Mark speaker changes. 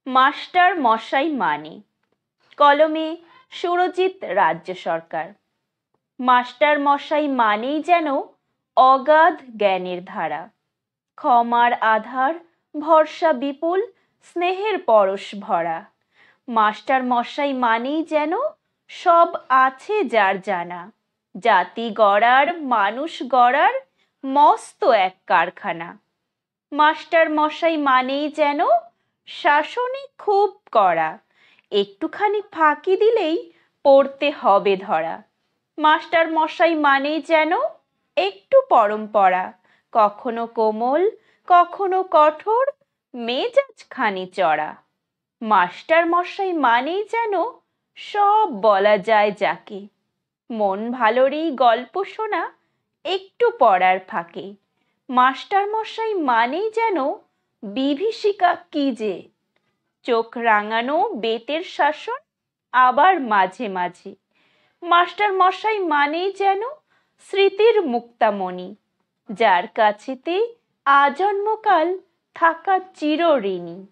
Speaker 1: Master মশাই মানে, কলমে সুরজিৎ রাজ্য সরকার। মাস্টার মশাই মানেই যেন অগাধ জ্ঞানের ধারা, ক্ষমার আধার, ভরসা বিপুল, স্নেহের পরশ ভরা। মাস্টার মশাই মানেই যেন সব আছে যার জানা, জাতি গড়ার, মানুষ গড়ার মস্ত এক কারখানা। মাস্টার মশাই মানেই যেন শাসনে খুব কড়া, একটুখানি ফাঁকি দিলেই পড়তে হবে ধরা। মাস্টার মশাই মানেই যেন একটু পরম্পরা, কখনো কোমল, কখনো কঠোর, মেজাজ খানি চড়া। মাস্টার মশাই মানেই যেন সব বলা যায় যাকে, মন ভালোরই গল্প শোনা একটু পড়ার ফাঁকে। মাস্টার মশাই মানেই যেন বিভীষিকা কি যে, চোখ রাঙানো বেতের শাসন আবার মাঝে মাঝে। মাস্টার মশাই মানেই যেন স্মৃতির মুক্তামণি, যার কাছেতে আজন্মকাল থাকা চিরঋণী।